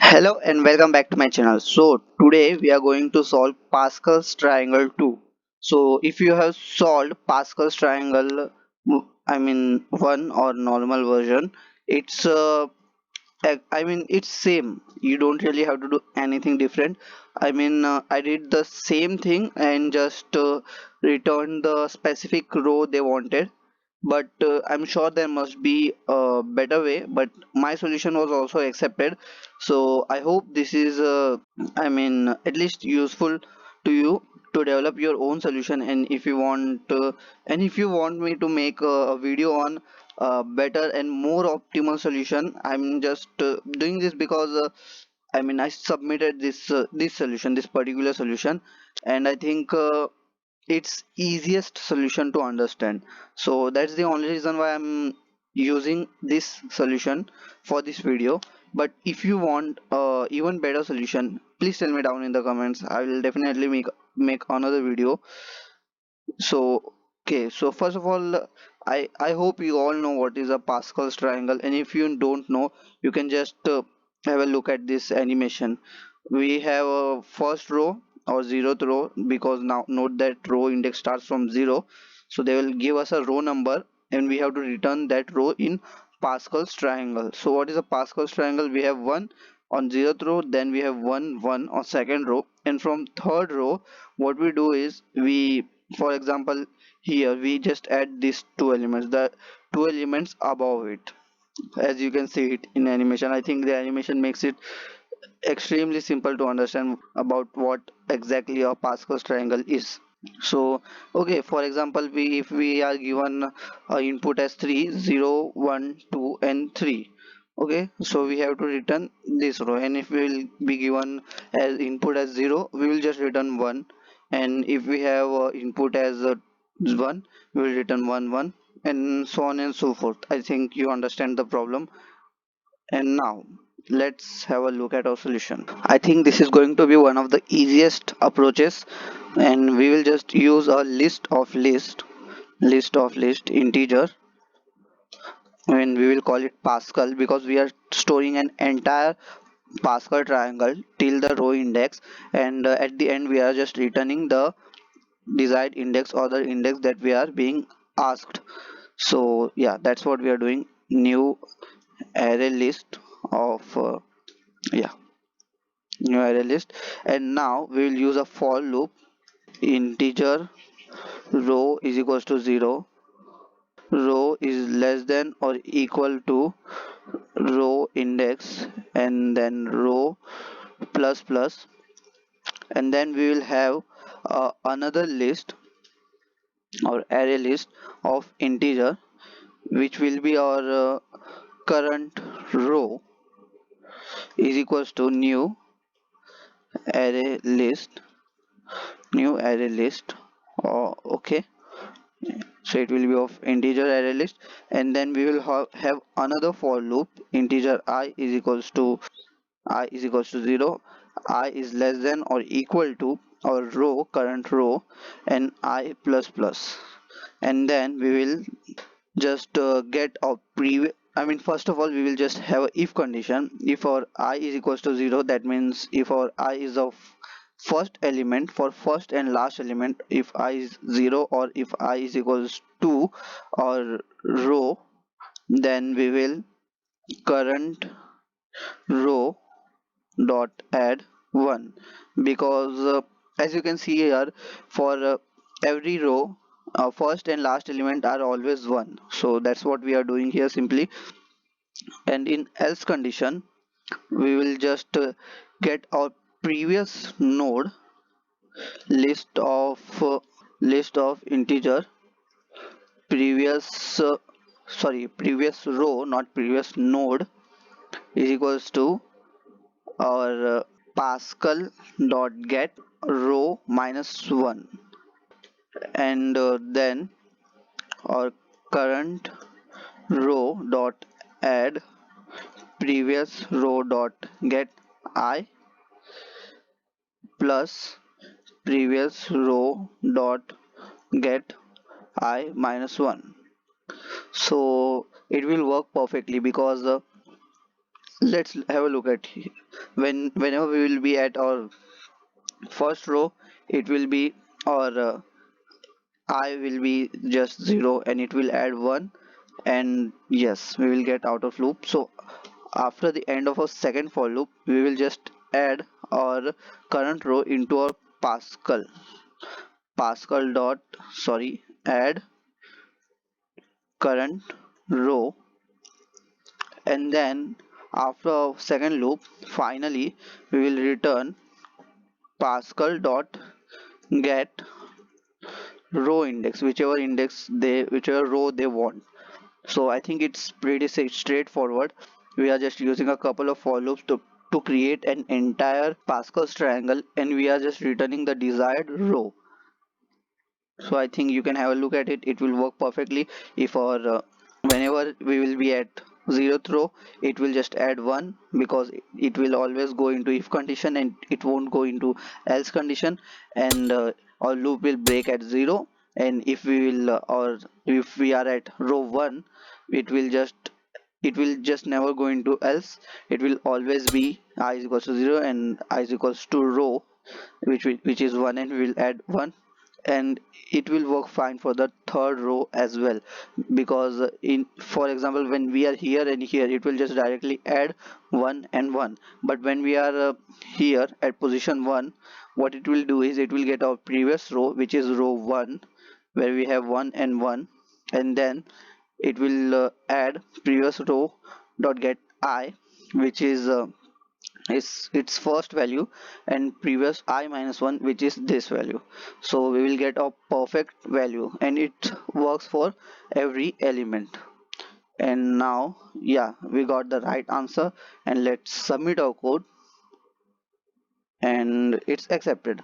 Hello and welcome back to my channel. So today we are going to solve Pascal's triangle 2. So if you have solved Pascal's triangle, I mean 1 or normal version, it's it's same. You don't really have to do anything different. I did the same thing and just returned the specific row they wanted, but I'm sure there must be a better way, but my solution was also accepted. So I hope this is at least useful to you to develop your own solution. And if you want me to make a video on better and more optimal solution, I'm just doing this because I submitted this solution, this particular solution, and I think it's easiest solution to understand. So that's the only reason why I'm using this solution for this video. But if you want even better solution, please tell me down in the comments. I will definitely make another video. So okay, so first of all, I hope you all know what is a Pascal's triangle, and if you don't know, you can just have a look at this animation. We have a first row or zeroth row, because now note that row index starts from 0, so they will give us a row number and we have to return that row in Pascal's triangle. So what is a Pascal's triangle? We have 1 on zeroth row, then we have 1 on second row, and from third row what we do is we, for example, here we just add these two elements, the two elements above it. As you can see it in animation, I think the animation makes it extremely simple to understand about what exactly a Pascal's triangle is. So okay, for example, we if we are given input as 3, 0, 1, 2, and 3. Okay, so we have to return this row, and if we will be given as input as 0, we will just return 1, and if we have input as 1, we will return 1, 1, and so on and so forth. I think you understand the problem. And now let's have a look at our solution. I think this is going to be one of the easiest approaches, and we will just use a list of list integer, and we will call it Pascal because we are storing an entire Pascal triangle till the row index, and at the end we are just returning the desired index or the index that we are being asked. So yeah, that's what we are doing. New array list of yeah new array list, and now we will use a for loop. Integer row is equals to 0, row is less than or equal to row index, and then row plus plus, and then we will have another list or array list of integer, which will be our current row is equals to array list new array list. Oh, okay, so it will be of integer array list, and then we will have another for loop. Integer I is equals to 0, I is less than or equal to our row current row, and I plus plus, and then we will just get a previous, first of all we will just have a if condition. If our I is equals to 0, that means if our I is of first element, for first and last element, if I is 0 or if I is equals to our row, then we will current row dot add 1, because as you can see here, for every row, first and last element are always 1, so that's what we are doing here simply. And in else condition, we will just get our previous node list of integer, previous previous row, not previous node, is equals to our Pascal dot get row minus 1, and then our current row dot add previous row dot get I plus previous row dot get I minus 1. So it will work perfectly because let's have a look at whenever we will be at our first row, it will be, or I will be just 0 and it will add 1, and yes, we will get out of loop. So after the end of our second for loop, we will just add our current row into our Pascal. Pascal dot, sorry, add current row, and then after our second loop, finally we will return Pascal dot get row index, whichever row they want. So I think it's pretty straightforward. We are just using a couple of for loops to create an entire Pascal's triangle, and we are just returning the desired row. So I think you can have a look at it. It will work perfectly. If our whenever we will be at zeroth row, it will just add 1, because it will always go into if condition and it won't go into else condition, and our loop will break at 0. And if we will or if we are at row 1, it will just never go into else. It will always be I is equals to 0 and I is equals to row, which is 1, and we will add 1, and it will work fine for the third row as well, because in for example, when we are here and here, it will just directly add 1 and 1. But when we are here at position 1, what it will do is it will get our previous row, which is row 1, where we have 1 and 1, and then it will add previous row dot get I, which is its first value, and previous I minus 1, which is this value. So we will get a perfect value, and it works for every element. And now, yeah, we got the right answer, and let's submit our code, and it's accepted.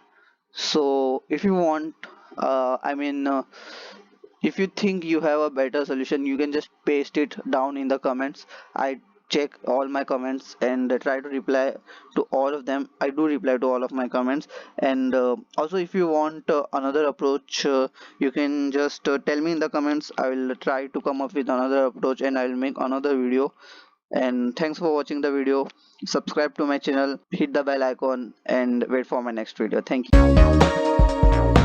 So if you want, if you think you have a better solution, you can just paste it down in the comments. I check all my comments and try to reply to all of them. I do reply to all of my comments. And also, if you want another approach, you can just tell me in the comments. I will try to come up with another approach, and I will make another video. And thanks for watching the video. Subscribe to my channel, hit the bell icon, and wait for my next video. Thank you.